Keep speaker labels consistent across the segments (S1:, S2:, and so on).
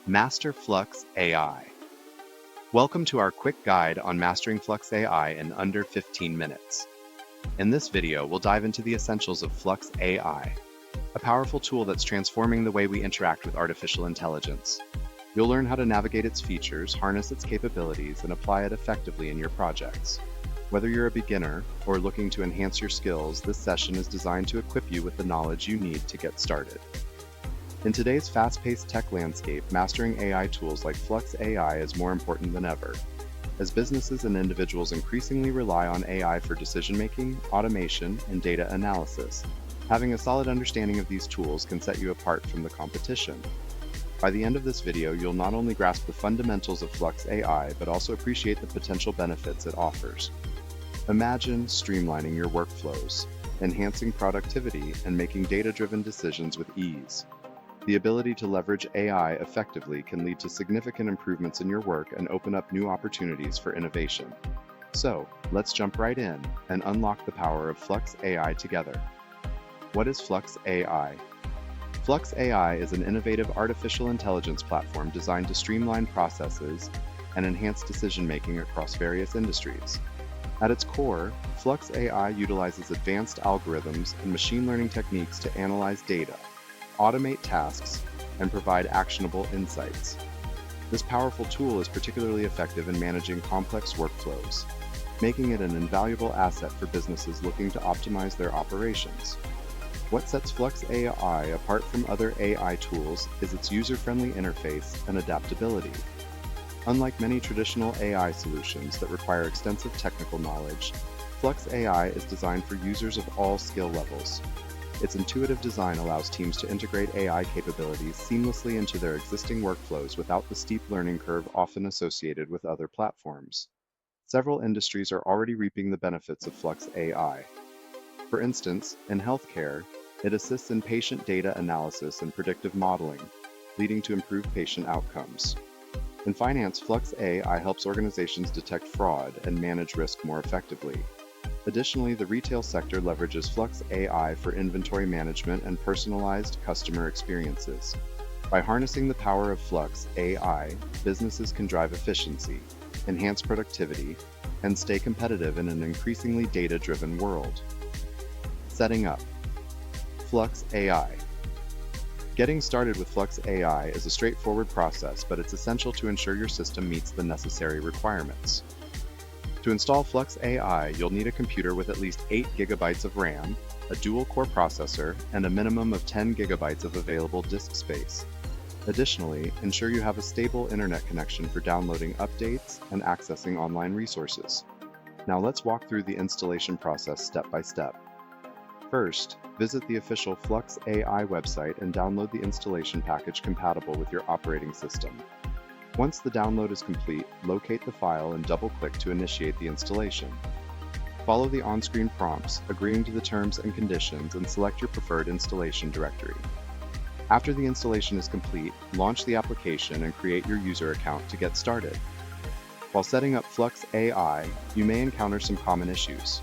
S1: Master Flux AI. Welcome to our quick guide on mastering Flux AI in under 15 minutes. In this video, we'll dive into the essentials of Flux AI, a powerful tool that's transforming the way we interact with artificial intelligence. You'll learn how to navigate its features, harness its capabilities, and apply it effectively in your projects. Whether you're a beginner or looking to enhance your skills, this session is designed to equip you with the knowledge you need to get started. In today's fast-paced tech landscape, mastering AI tools like Flux AI is more important than ever. As businesses and individuals increasingly rely on AI for decision-making, automation, and data analysis, having a solid understanding of these tools can set you apart from the competition. By the end of this video, you'll not only grasp the fundamentals of Flux AI, but also appreciate the potential benefits it offers. Imagine streamlining your workflows, enhancing productivity, and making data-driven decisions with ease. The ability to leverage AI effectively can lead to significant improvements in your work and open up new opportunities for innovation. So, let's jump right in and unlock the power of Flux AI together. What is Flux AI? Flux AI is an innovative artificial intelligence platform designed to streamline processes and enhance decision-making across various industries. At its core, Flux AI utilizes advanced algorithms and machine learning techniques to analyze data, automate tasks, and provide actionable insights. This powerful tool is particularly effective in managing complex workflows, making it an invaluable asset for businesses looking to optimize their operations. What sets Flux AI apart from other AI tools is its user-friendly interface and adaptability. Unlike many traditional AI solutions that require extensive technical knowledge, Flux AI is designed for users of all skill levels. Its intuitive design allows teams to integrate AI capabilities seamlessly into their existing workflows without the steep learning curve often associated with other platforms. Several industries are already reaping the benefits of Flux AI. For instance, in healthcare, it assists in patient data analysis and predictive modeling, leading to improved patient outcomes. In finance, Flux AI helps organizations detect fraud and manage risk more effectively. Additionally, the retail sector leverages Flux AI for inventory management and personalized customer experiences. By harnessing the power of Flux AI, businesses can drive efficiency, enhance productivity, and stay competitive in an increasingly data-driven world. Setting up Flux AI. Getting started with Flux AI is a straightforward process, but it's essential to ensure your system meets the necessary requirements. To install Flux AI, you'll need a computer with at least 8 GB of RAM, a dual-core processor, and a minimum of 10 GB of available disk space. Additionally, ensure you have a stable internet connection for downloading updates and accessing online resources. Now let's walk through the installation process step by step. First, visit the official Flux AI website and download the installation package compatible with your operating system. Once the download is complete, locate the file and double-click to initiate the installation. Follow the on-screen prompts, agreeing to the terms and conditions, and select your preferred installation directory. After the installation is complete, launch the application and create your user account to get started. While setting up Flux AI, you may encounter some common issues.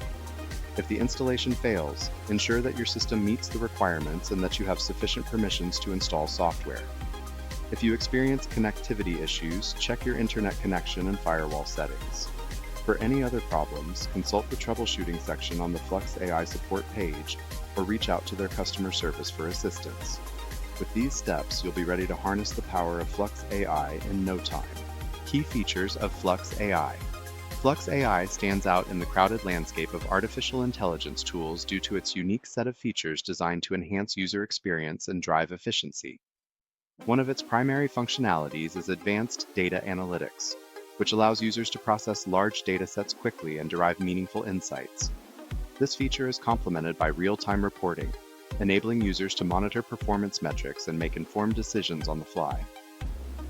S1: If the installation fails, ensure that your system meets the requirements and that you have sufficient permissions to install software. If you experience connectivity issues, check your internet connection and firewall settings. For any other problems, consult the troubleshooting section on the Flux AI support page or reach out to their customer service for assistance. With these steps, you'll be ready to harness the power of Flux AI in no time. Key features of Flux AI. Flux AI stands out in the crowded landscape of artificial intelligence tools due to its unique set of features designed to enhance user experience and drive efficiency. One of its primary functionalities is advanced data analytics, which allows users to process large data sets quickly and derive meaningful insights. This feature is complemented by real-time reporting, enabling users to monitor performance metrics and make informed decisions on the fly.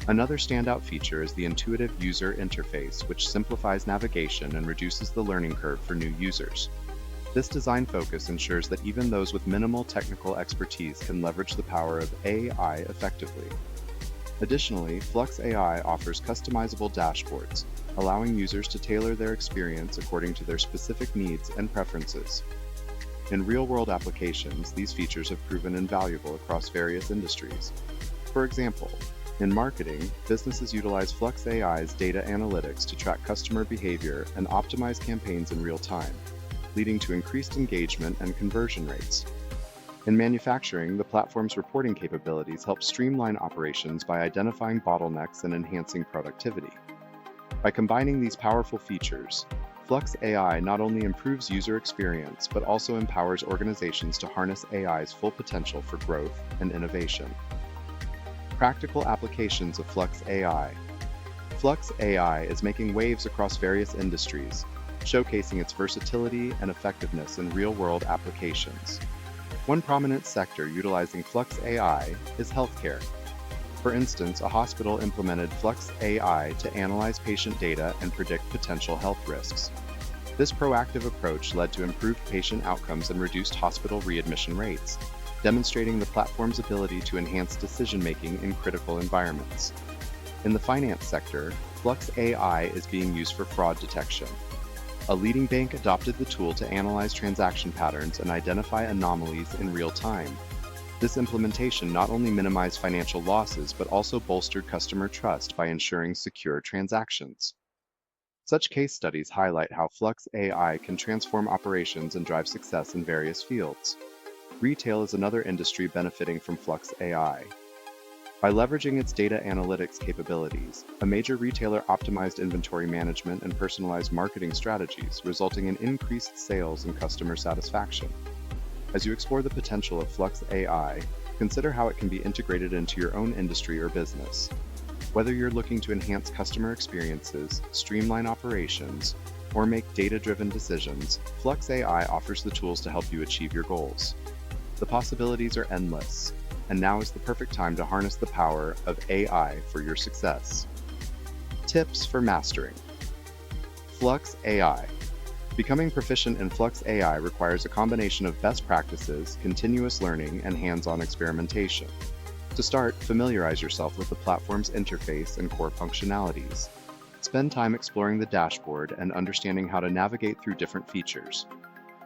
S1: Another standout feature is the intuitive user interface, which simplifies navigation and reduces the learning curve for new users. This design focus ensures that even those with minimal technical expertise can leverage the power of AI effectively. Additionally, Flux AI offers customizable dashboards, allowing users to tailor their experience according to their specific needs and preferences. In real-world applications, these features have proven invaluable across various industries. For example, In marketing, businesses utilize Flux AI's data analytics to track customer behavior and optimize campaigns in real time, leading to increased engagement and conversion rates. In manufacturing, the platform's reporting capabilities help streamline operations by identifying bottlenecks and enhancing productivity. By combining these powerful features, Flux AI not only improves user experience but also empowers organizations to harness AI's full potential for growth and innovation. Practical applications of Flux AI. Flux AI is making waves across various industries, showcasing its versatility and effectiveness in real-world applications. One prominent sector utilizing Flux AI is healthcare. For instance, a hospital implemented Flux AI to analyze patient data and predict potential health risks. This proactive approach led to improved patient outcomes and reduced hospital readmission rates, demonstrating the platform's ability to enhance decision-making in critical environments. In the finance sector, Flux AI is being used for fraud detection. A leading bank adopted the tool to analyze transaction patterns and identify anomalies in real time. This implementation not only minimized financial losses but also bolstered customer trust by ensuring secure transactions. Such case studies highlight how Flux AI can transform operations and drive success in various fields. Retail is another industry benefiting from Flux AI. By leveraging its data analytics capabilities, a major retailer optimized inventory management and personalized marketing strategies, resulting in increased sales and customer satisfaction. As you explore the potential of Flux AI, consider how it can be integrated into your own industry or business. Whether you're looking to enhance customer experiences, streamline operations, or make data-driven decisions, Flux AI offers the tools to help you achieve your goals. The possibilities are endless, and now is the perfect time to harness the power of AI for your success. Tips for mastering. Flux AI. Becoming proficient in Flux AI requires a combination of best practices, continuous learning, and hands-on experimentation. To start, familiarize yourself with the platform's interface and core functionalities. Spend time exploring the dashboard and understanding how to navigate through different features.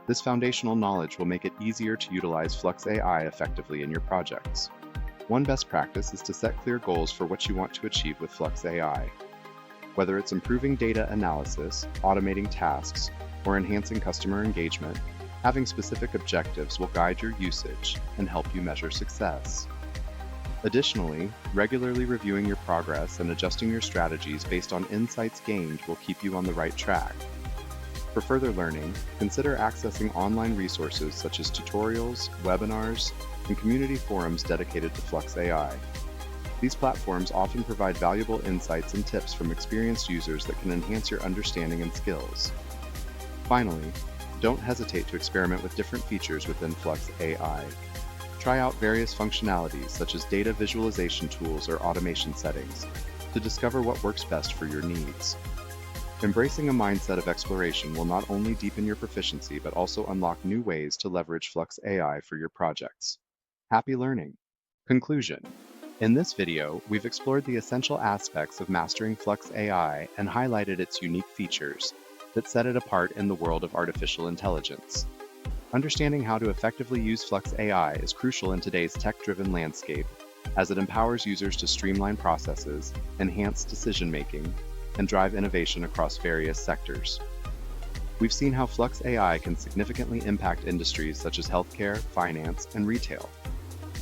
S1: This foundational knowledge will make it easier to utilize Flux AI effectively in your projects. One best practice is to set clear goals for what you want to achieve with Flux AI. Whether it's improving data analysis, automating tasks, or enhancing customer engagement, having specific objectives will guide your usage and help you measure success. Additionally, regularly reviewing your progress and adjusting your strategies based on insights gained will keep you on the right track. For further learning, consider accessing online resources such as tutorials, webinars, and community forums dedicated to Flux AI. These platforms often provide valuable insights and tips from experienced users that can enhance your understanding and skills. Finally, don't hesitate to experiment with different features within Flux AI. Try out various functionalities such as data visualization tools or automation settings to discover what works best for your needs. Embracing a mindset of exploration will not only deepen your proficiency but also unlock new ways to leverage Flux AI for your projects. Happy learning! Conclusion. In this video, we've explored the essential aspects of mastering Flux AI and highlighted its unique features that set it apart in the world of artificial intelligence. Understanding how to effectively use Flux AI is crucial in today's tech-driven landscape, as it empowers users to streamline processes, enhance decision-making, and drive innovation across various sectors. We've seen how Flux AI can significantly impact industries such as healthcare, finance, and retail.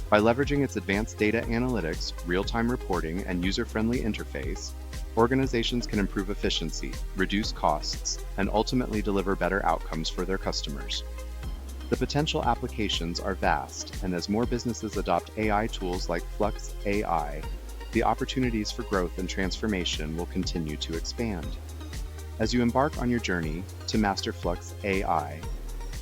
S1: By leveraging its advanced data analytics, real-time reporting, and user-friendly interface, organizations can improve efficiency, reduce costs, and ultimately deliver better outcomes for their customers. The potential applications are vast, and as more businesses adopt AI tools like Flux AI, the opportunities for growth and transformation will continue to expand. As you embark on your journey to master Flux AI,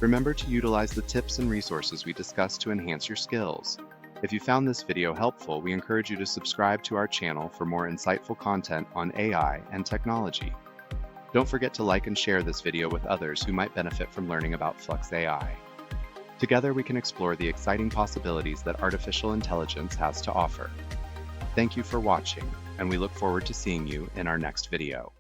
S1: remember to utilize the tips and resources we discussed to enhance your skills. If you found this video helpful, we encourage you to subscribe to our channel for more insightful content on AI and technology. Don't forget to like and share this video with others who might benefit from learning about Flux AI. Together we can explore the exciting possibilities that artificial intelligence has to offer. Thank you for watching, and we look forward to seeing you in our next video.